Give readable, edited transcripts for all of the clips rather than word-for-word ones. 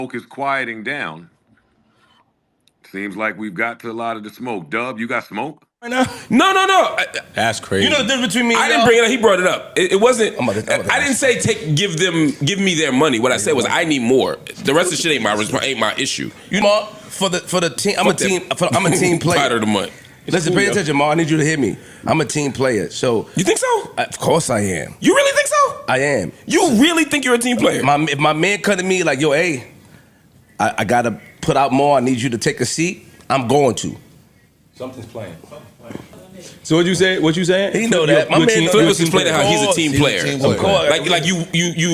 smoke is quieting down. Seems like we've got to a lot of the smoke. Dub, you got smoke? Right now? No. That's crazy. You know the difference between me and I didn't bring it up. He brought it up. It wasn't. I didn't say give me their money. What I said was I need more. The rest of the shit ain't my issue. You know, for the team, I'm a team player. Tired of the money. Listen, pay attention, Ma. I need you to hear me. I'm a team player. So you think so? Of course I am. You really think so? I am. You really think you're a team player? If my man come to me like, yo, hey, I gotta put out more. I need you to take a seat. I'm going to. Something's playing. So what you say? What you saying? He know that. My man Flip was explaining how he's a team player. Of course. Like you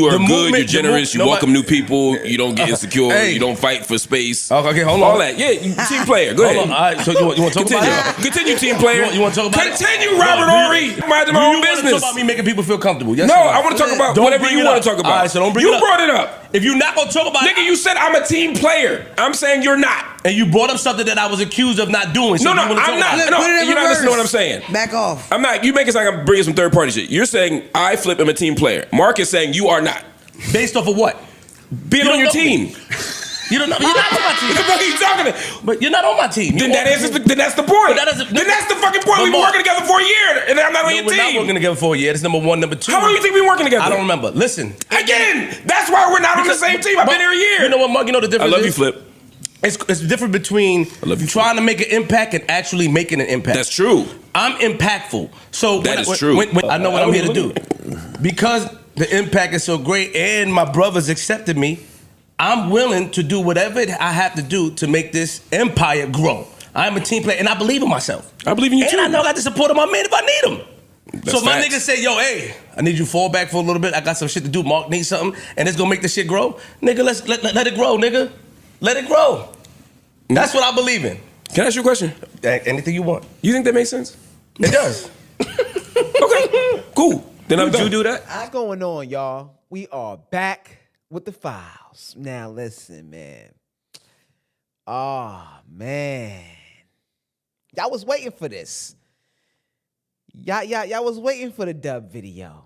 are good. You're generous. You welcome new people. You don't get insecure. You don't fight for space. Okay, hold on. All that. Yeah, you team player. Go ahead. All right. So you want to talk about it? Continue, team player. You want to talk about it? Continue, Robert Horry. Mind my own business. You want to talk about me making people feel comfortable? Yes. No, I want to talk about whatever you want to talk about. All right, so don't bring it up. You brought it up. If you're not gonna talk about it, nigga, you said I'm a team player. I'm saying you're not. And you brought up something that I was accused of not doing. So no, I'm not. No, you're not listening to what I'm saying. Back off. I'm not. You make it sound like I'm bringing some third party shit. You're saying I Flip am a team player. Mark is saying you are not. Based off of what? Being on your team. You don't know. You're not on my team. What the fuck are you talking about? But you're not on my team. Then that's the point. Then that's the fucking point. We've been working together for a year, and I'm not on your team. We're not working together for a year. That's number one. Number two. How long you think we've been working together? I don't remember. Listen. Again, that's why we're not on the same team. I've been here a year. You know what, Mark? You know the difference. I love you, Flip. It's different between trying to make an impact and actually making an impact. That's true. I'm impactful. So that is true. I know what I'm here to do. Because the impact is so great and my brothers accepted me, I'm willing to do whatever I have to do to make this empire grow. I'm a team player and I believe in myself. I believe in you too. And I know I got the support of my man if I need him. That's so my facts. niggas say, yo, hey, I need you to fall back for a little bit. I got some shit to do. Mark needs something and it's gonna make this shit grow. Nigga, let it grow, nigga. Let it grow. That's what I believe in. Can I ask you a question? Anything you want. You think that makes sense? It does. Okay, cool. Then I'm done. You do that? What's going on, y'all? We are back with the files. Now listen, man. Oh, man. Y'all was waiting for this. Y'all was waiting for the dub video.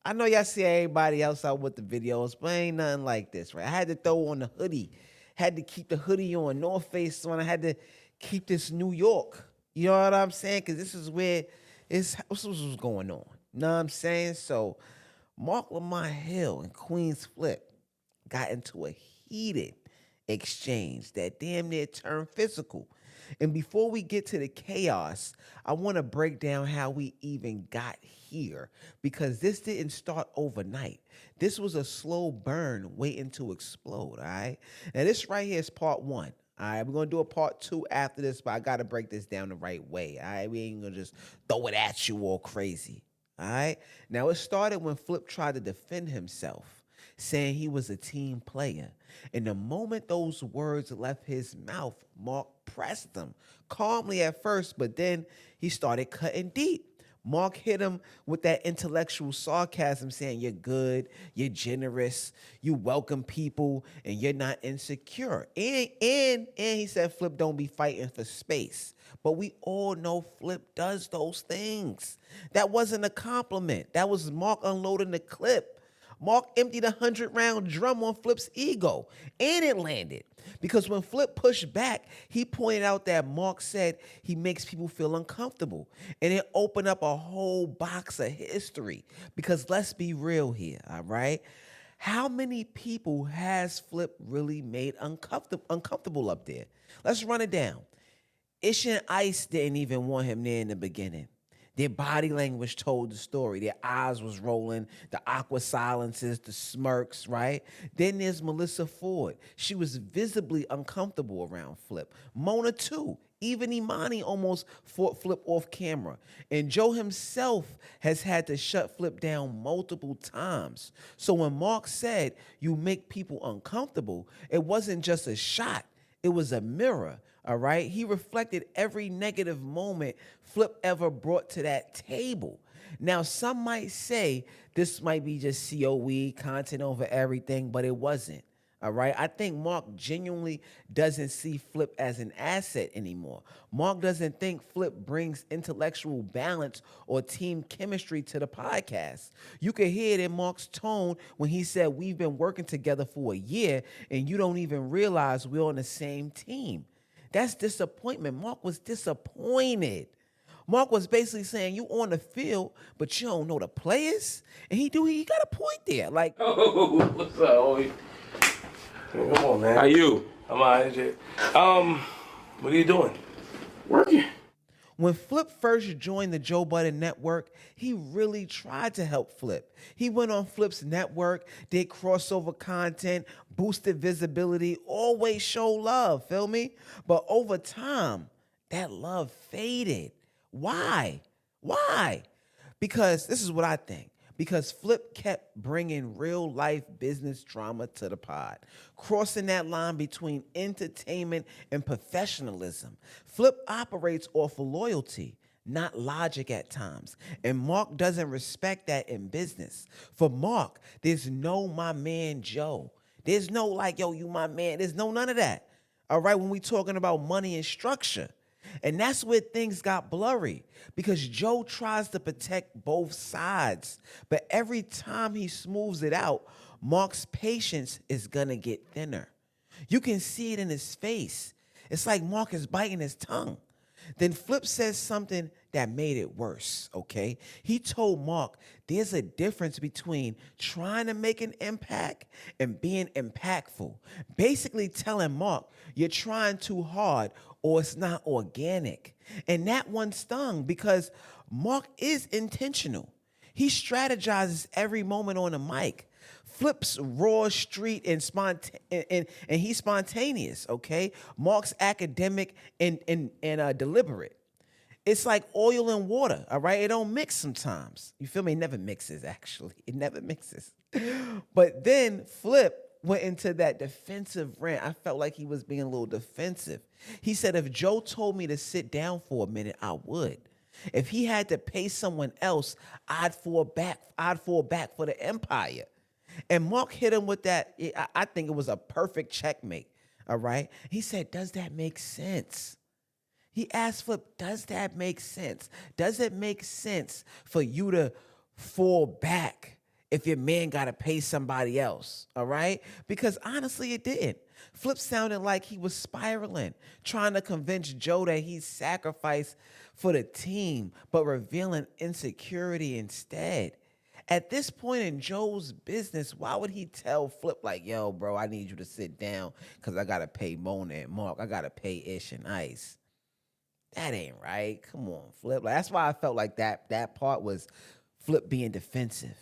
I know y'all see everybody else out with the videos, but ain't nothing like this, right? I had to throw on the hoodie. Had to keep the hoodie on, North Face on. I had to keep this New York. You know what I'm saying? Because this is where this was going on. You know what I'm saying? So Marc Lamont Hill and QueenzFlip got into a heated exchange that damn near turned physical. And before we get to the chaos, I want to break down how we even got here, because this didn't start overnight. This was a slow burn waiting to explode, all right? Now, this right here is part one, all right? We're going to do a part two after this, but I got to break this down the right way, all right? We ain't going to just throw it at you all crazy, all right? Now, it started when Flip tried to defend himself, saying he was a team player. And the moment those words left his mouth, Marc pressed them calmly at first, but then he started cutting deep. Marc hit him with that intellectual sarcasm, saying you're good, you're generous, you welcome people, and you're not insecure. And he said, Flip, don't be fighting for space. But we all know Flip does those things. That wasn't a compliment. That was Marc unloading the clip. Marc emptied a 100-round drum on Flip's ego, and it landed. Because when Flip pushed back, he pointed out that Marc said he makes people feel uncomfortable. And it opened up a whole box of history. Because let's be real here, all right? How many people has Flip really made uncomfortable up there? Let's run it down. Ish and Ice didn't even want him there in the beginning. Their body language told the story. Their eyes was rolling, the awkward silences, the smirks, right? Then there's Melissa Ford. She was visibly uncomfortable around Flip. Mona, too. Even Imani almost fought Flip off camera. And Joe himself has had to shut Flip down multiple times. So when Marc said, you make people uncomfortable, it wasn't just a shot. It was a mirror. All right, he reflected every negative moment Flip ever brought to that table. Now, some might say this might be just COE, content over everything, but it wasn't. All right. I think Marc genuinely doesn't see Flip as an asset anymore. Marc doesn't think Flip brings intellectual balance or team chemistry to the podcast. You could hear it in Marc's tone when he said, "We've been working together for a year and you don't even realize we're on the same team." That's disappointment. Marc was disappointed. Marc was basically saying, you on the field, but you don't know the players. And he got a point there. Like, oh, what's up, homie? Come on, man. How you? I'm all right. What are you doing? Working. when Flip first joined the Joe Budden Network, he really tried to help Flip. He went on Flip's network, did crossover content, boosted visibility, always show love, feel me? But over time, that love faded. Why? Because this is what I think. Because Flip kept bringing real life business drama to the pod, crossing that line between entertainment and professionalism. Flip operates off of loyalty, not logic at times. And Marc doesn't respect that in business. For Marc, there's no my man Joe. There's no like, yo, you my man. There's no none of that. All right, when we talking about money and structure. And that's where things got blurry because Joe tries to protect both sides. But every time he smooths it out, Marc's patience is going to get thinner. You can see it in his face. It's like Marc is biting his tongue. Then Flip says something that made it worse, okay? He told Marc there's a difference between trying to make an impact and being impactful. Basically telling Marc you're trying too hard or it's not organic. And that one stung because Marc is intentional. He strategizes every moment on the mic. Flip's raw, street, and he's spontaneous, okay? Marc's academic and deliberate. It's like oil and water, all right? It don't mix sometimes. You feel me? It never mixes, actually. It never mixes. But then Flip went into that defensive rant. I felt like he was being a little defensive. He said, if Joe told me to sit down for a minute, I would. If he had to pay someone else, I'd fall back for the empire. And Marc hit him with that. I think it was a perfect checkmate, all right? He said, does that make sense? He asked Flip, does that make sense? Does it make sense for you to fall back if your man got to pay somebody else, all right? Because honestly, it didn't. Flip sounded like he was spiraling, trying to convince Joe that he's sacrificed for the team, but revealing insecurity instead. At this point in Joe's business, why would he tell Flip like, yo, bro, I need you to sit down because I got to pay Mona and Marc. I got to pay Ish and Ice. That ain't right. Come on, Flip. Like, that's why I felt like that part was Flip being defensive.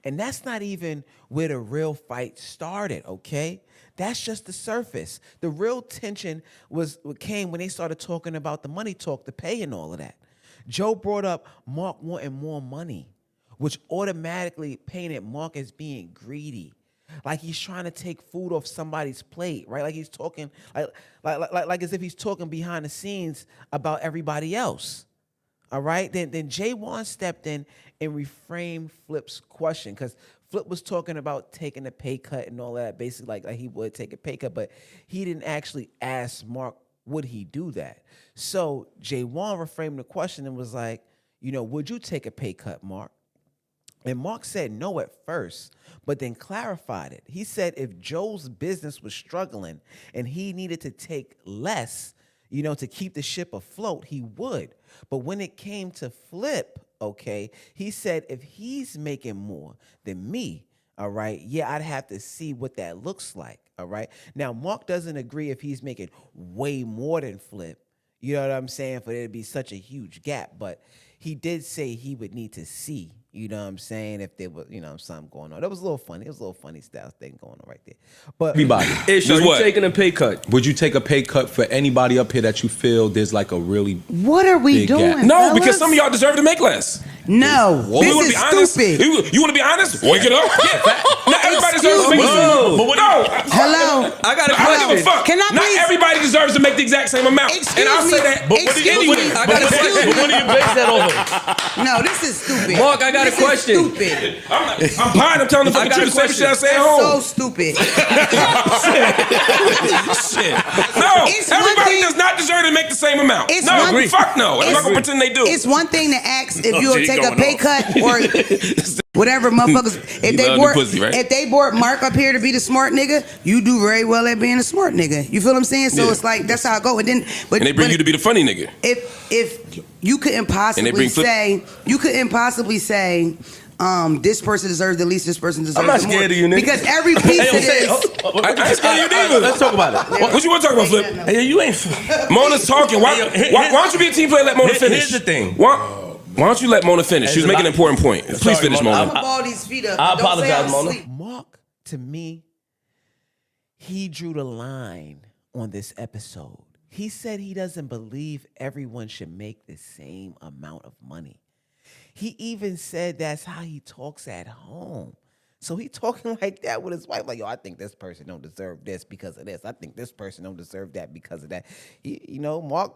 And that's not even where the real fight started, okay? That's just the surface. The real tension came when they started talking about the money talk, the pay and all of that. Joe brought up Marc wanting more money, which automatically painted Marc as being greedy. Like he's trying to take food off somebody's plate, right? Like he's talking, like as if he's talking behind the scenes about everybody else. All right? Then Jay Wan stepped in and reframed Flip's question because Flip was talking about taking a pay cut and all that, basically like he would take a pay cut, but he didn't actually ask Marc, would he do that? So Jay Wan reframed the question and was like, would you take a pay cut, Marc? And Marc said no at first, but then clarified it. He said if Joe's business was struggling and he needed to take less, to keep the ship afloat, he would. But when it came to Flip, okay, he said if he's making more than me, all right, yeah, I'd have to see what that looks like, all right? Now, Marc doesn't agree if he's making way more than Flip, you know what I'm saying, for there to be such a huge gap, but he did say he would need to see, you know what I'm saying, if there was, something going on. That was a little funny. It was a little funny style thing going on right there. But everybody, Ish, are you taking a pay cut? Would you take a pay cut for anybody up here that you feel there's like a really What are we doing? gap? No, fellas? because some of y'all deserve to make less. No, Well, this is stupid. You want to be honest? Wake it up. Yeah. Now, everybody deserves to make Hello. I got a question. I don't give a fuck. Can I Not please? everybody deserves to make the exact same amount. Excuse and I'll me. say that. But anyway, I got a question. But what do you base that over? No, this is stupid. Mark, I got a question. This is stupid. I'm behind. I'm telling the fucking truth. The same shit I say at home. So stupid. Shit. No, everybody does not deserve to make the same amount. No, fuck no. I'm not gonna pretend they do. It's one thing to ask if you'll take a pay cut or whatever, motherfuckers. If they brought Mark up here to be the smart nigga, you do very well at being a smart nigga. You feel what I'm saying? So it's like that's how I go. And then, and they bring you to be the funny nigga. If you couldn't possibly say, this person deserves the least, this person deserves the more. I'm not scared of you, nigga. Because every piece of this. I ain't scared of you neither. Let's talk about it. What you want to talk about, Flip? Hey, you ain't. Mona's talking. Why don't you be a team player and let Mona finish? Here's the thing. Why don't you let Mona finish? She was making an important point. Please finish, Mona. I'm gonna ball these feet up. I apologize, Mona. Mark, to me, he drew the line on this episode. He said he doesn't believe everyone should make the same amount of money. He even said that's how he talks at home. So he talking like that with his wife, like, yo, I think this person don't deserve this because of this. I think this person don't deserve that because of that.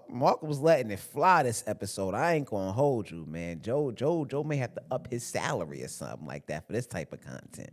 Mark was letting it fly this episode. I ain't gonna hold you, man. Joe may have to up his salary or something like that for this type of content.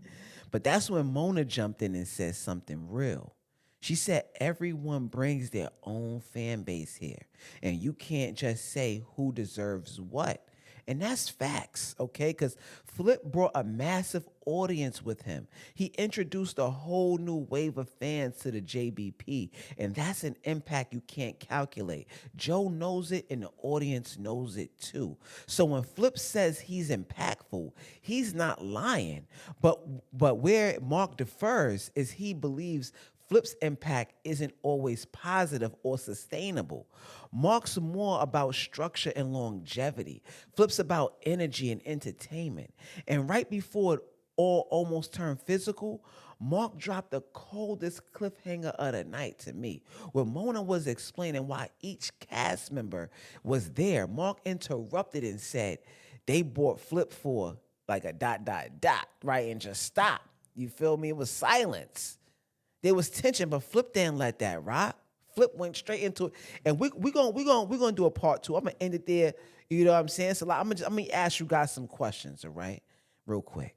But that's when Mona jumped in and said something real. She said everyone brings their own fan base here, and you can't just say who deserves what. And that's facts, okay? Because Flip brought a massive audience with him. He introduced a whole new wave of fans to the JBP, and that's an impact you can't calculate. Joe knows it, and the audience knows it too. So when Flip says he's impactful, he's not lying. But where Mark differs is he believes Flip's impact isn't always positive or sustainable. Mark's more about structure and longevity. Flip's about energy and entertainment. And right before it all almost turned physical, Mark dropped the coldest cliffhanger of the night to me. When Mona was explaining why each cast member was there, Mark interrupted and said, they bought Flip for like a ... right? And just stopped. You feel me? It was silence. There was tension, but Flip didn't let that rock. Flip went straight into it, and we're gonna do a part 2. I'm gonna end it there. You know what I'm saying? So I'm gonna ask you guys some questions, all right, real quick.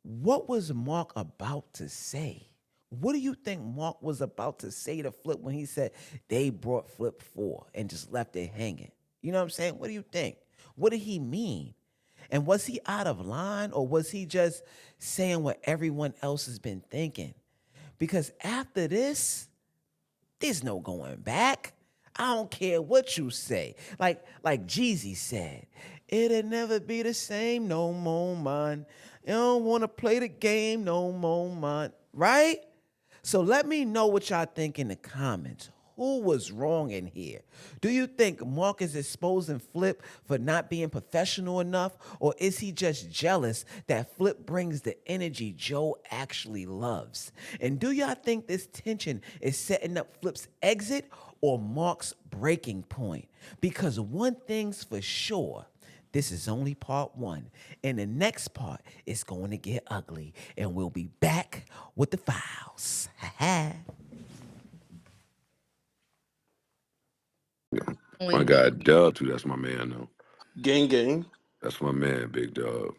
What was Mark about to say? What do you think Mark was about to say to Flip when he said they brought Flip for and just left it hanging? You know what I'm saying? What do you think? What did he mean? And was he out of line, or was he just saying what everyone else has been thinking? Because after this, there's no going back. I don't care what you say. Like Jeezy said, it'll never be the same no more, man. You don't want to play the game no more, man. Right? So let me know what y'all think in the comments. Who was wrong in here? Do you think Mark is exposing Flip for not being professional enough? Or is he just jealous that Flip brings the energy Joe actually loves? And do y'all think this tension is setting up Flip's exit or Mark's breaking point? Because one thing's for sure, this is only part 1. And the next part is going to get ugly. And we'll be back with the files. My guy Dub too. That's my man though. Gang. That's my man, Big Dub.